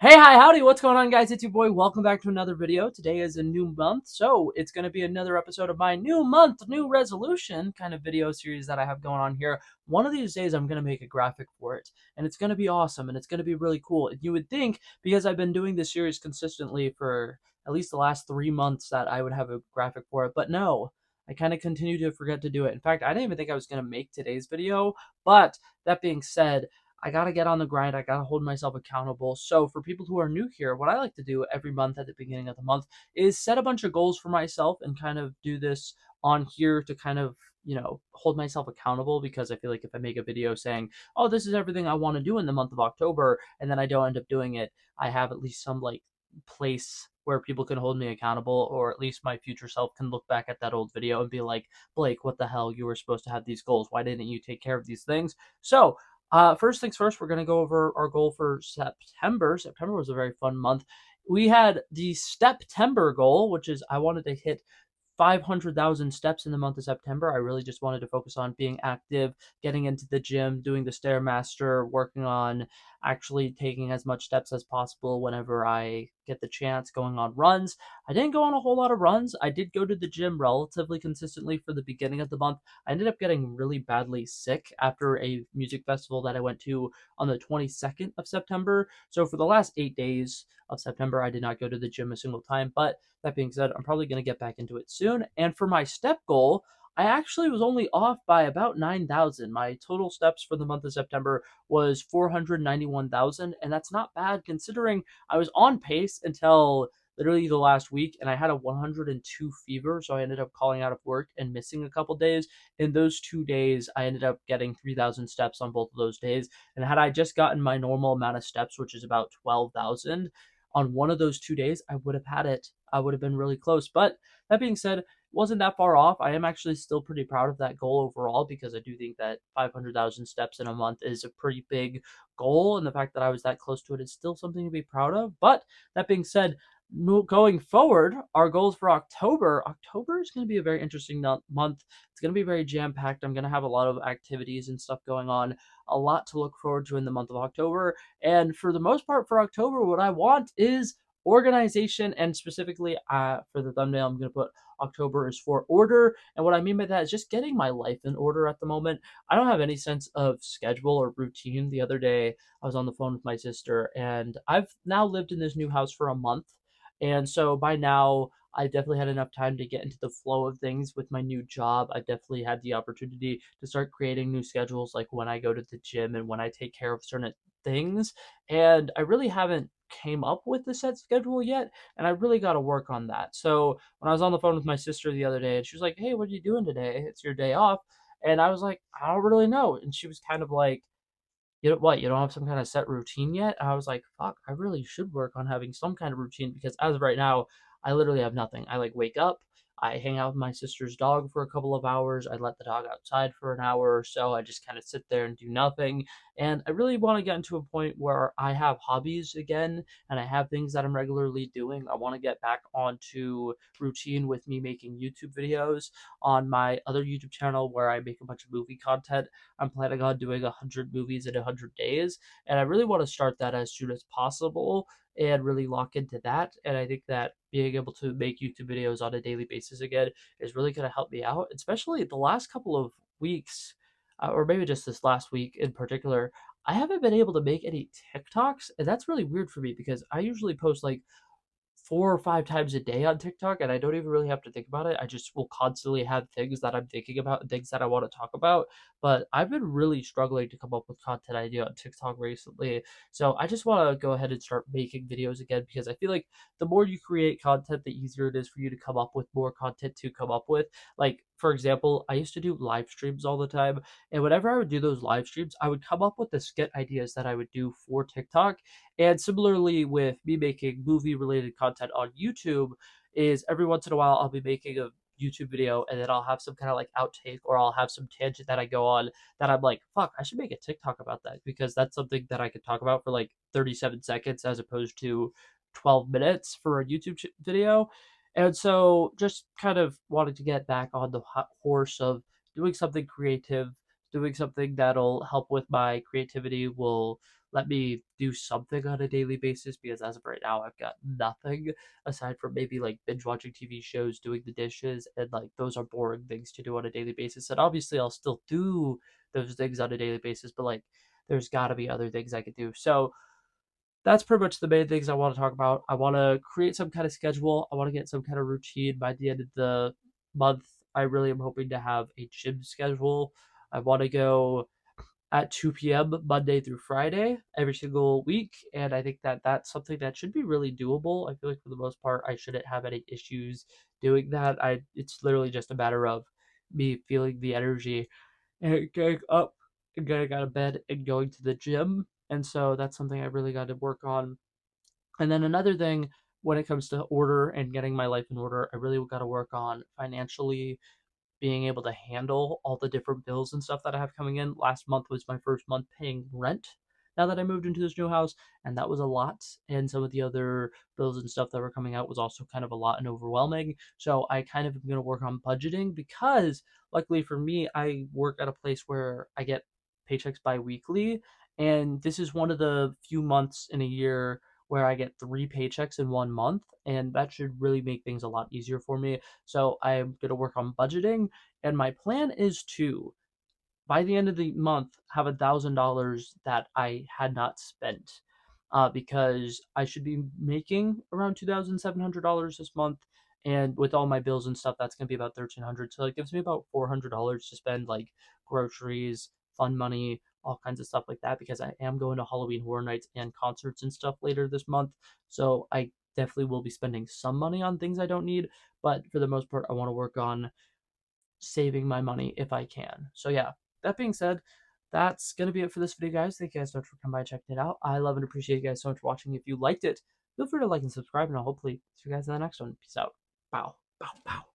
Hey, hi, howdy, what's going on, guys? It's your boy. Welcome back to another video. Today is a new month, so it's going to be another episode of my new month, new resolution kind of video series that I have going on here. One of these days, I'm going to make a graphic for it, and it's going to be awesome, and it's going to be really cool. You would think, because I've been doing this series consistently for at least the last 3 months, that I would have a graphic for it, but no. I kind of continue to forget to do it. In fact, I didn't even think I was going to make today's video, but that being said, I gotta get on the grind. I gotta hold myself accountable. So, for people who are new here, what I like to do every month at the beginning of the month is set a bunch of goals for myself and kind of do this on here to kind of, hold myself accountable because I feel like if I make a video saying, oh, this is everything I want to do in the month of October, and then I don't end up doing it, I have at least some like place where people can hold me accountable, or at least my future self can look back at that old video and be like, Blake, what the hell? You were supposed to have these goals. Why didn't you take care of these things? So, first things first, we're going to go over our goal for September. September was a very fun month. We had the September goal, which is I wanted to hit 500,000 steps in the month of September. I really just wanted to focus on being active, getting into the gym, doing the Stairmaster, working on actually taking as much steps as possible whenever I get the chance, going on runs. I didn't go on a whole lot of runs. I did go to the gym relatively consistently for the beginning of the month. I ended up getting really badly sick after a music festival that I went to on the 22nd of September. So for the last 8 days of September, I did not go to the gym a single time. But that being said, I'm probably going to get back into it soon. And for my step goal, I actually was only off by about 9,000. My total steps for the month of September was 491,000, and that's not bad considering I was on pace until literally the last week, and I had a 102 fever, so I ended up calling out of work and missing a couple days. In those 2 days, I ended up getting 3,000 steps on both of those days, and had I just gotten my normal amount of steps, which is about 12,000, on one of those 2 days, I would have had it. I would have been really close. But that being said, wasn't that far off. I am actually still pretty proud of that goal overall because I do think that 500,000 steps in a month is a pretty big goal, and the fact that I was that close to it is still something to be proud of. But that being said, going forward, our goals for October. October is going to be a very interesting month. It's going to be very jam packed. I'm going to have a lot of activities and stuff going on, a lot to look forward to in the month of October. And for the most part, for October, what I want is organization, and specifically for the thumbnail, I'm going to put October is for order. And what I mean by that is just getting my life in order at the moment. I don't have any sense of schedule or routine. The other day, I was on the phone with my sister, and I've now lived in this new house for a month. And so by now, I definitely had enough time to get into the flow of things with my new job. I definitely had the opportunity to start creating new schedules, like when I go to the gym and when I take care of certain things. And I really haven't came up with the set schedule yet, and I really got to work on that. So when I was on the phone with my sister the other day, and she was like, "Hey, what are you doing today? It's your day off." And I was like, "I don't really know." And she was kind of like, you know what, you don't have some kind of set routine yet? I was like, fuck, I really should work on having some kind of routine because as of right now, I literally have nothing. I like wake up, I hang out with my sister's dog for a couple of hours, I let the dog outside for an hour or so, I just kind of sit there and do nothing. And I really want to get into a point where I have hobbies again and I have things that I'm regularly doing. I want to get back onto routine with me making YouTube videos on my other YouTube channel where I make a bunch of movie content. I'm planning on doing 100 movies in 100 days, and I really want to start that as soon as possible and really lock into that. And I think that being able to make YouTube videos on a daily basis again is really going to help me out, especially the last couple of weeks, or maybe just this last week in particular. I haven't been able to make any TikToks, and that's really weird for me because I usually post like 4 or 5 times a day on TikTok, and I don't even really have to think about it. I just will constantly have things that I'm thinking about and things that I want to talk about. But I've been really struggling to come up with content idea on TikTok recently. So I just want to go ahead and start making videos again because I feel like the more you create content, the easier it is for you to come up with more content to come up with. Like, for example, I used to do live streams all the time, and whenever I would do those live streams, I would come up with the skit ideas that I would do for TikTok. And similarly with me making movie related content on YouTube, is every once in a while I'll be making a YouTube video and then I'll have some kind of like outtake or I'll have some tangent that I go on that I'm like, fuck, I should make a TikTok about that because that's something that I could talk about for like 37 seconds as opposed to 12 minutes for a YouTube video. And so just kind of wanted to get back on the hot horse of doing something creative, doing something that'll help with my creativity, will let me do something on a daily basis, because as of right now, I've got nothing aside from maybe like binge watching TV shows, doing the dishes, and like those are boring things to do on a daily basis. And obviously, I'll still do those things on a daily basis, but like there's got to be other things I could do. So that's pretty much the main things I want to talk about. I want to create some kind of schedule. I want to get some kind of routine by the end of the month. I really am hoping to have a gym schedule. I want to go at 2 p.m. Monday through Friday every single week. And I think that that's something that should be really doable. I feel like for the most part, I shouldn't have any issues doing that. It's literally just a matter of me feeling the energy and getting up and getting out of bed and going to the gym. And so that's something I really got to work on. And then another thing, when it comes to order and getting my life in order, I really got to work on financially being able to handle all the different bills and stuff that I have coming in. Last month was my first month paying rent now that I moved into this new house, and that was a lot. And some of the other bills and stuff that were coming out was also kind of a lot and overwhelming. So I kind of am going to work on budgeting, because luckily for me, I work at a place where I get paychecks bi-weekly, and this is one of the few months in a year where I get 3 paychecks in 1 month, and that should really make things a lot easier for me. So I'm going to work on budgeting, and my plan is to, by the end of the month, have $1,000 that I had not spent, because I should be making around $2,700 this month, and with all my bills and stuff, that's going to be about $1,300. So it gives me about $400 to spend, like groceries, fun money, all kinds of stuff like that, because I am going to Halloween Horror Nights and concerts and stuff later this month. So I definitely will be spending some money on things I don't need, but for the most part, I want to work on saving my money if I can. So yeah, that being said, that's gonna be it for this video, guys. Thank you guys so much for coming by checking it out. I love and appreciate you guys so much for watching. If you liked it, feel free to like and subscribe, and I'll hopefully see you guys in the next one. Peace out. Bow. Bow. Bow.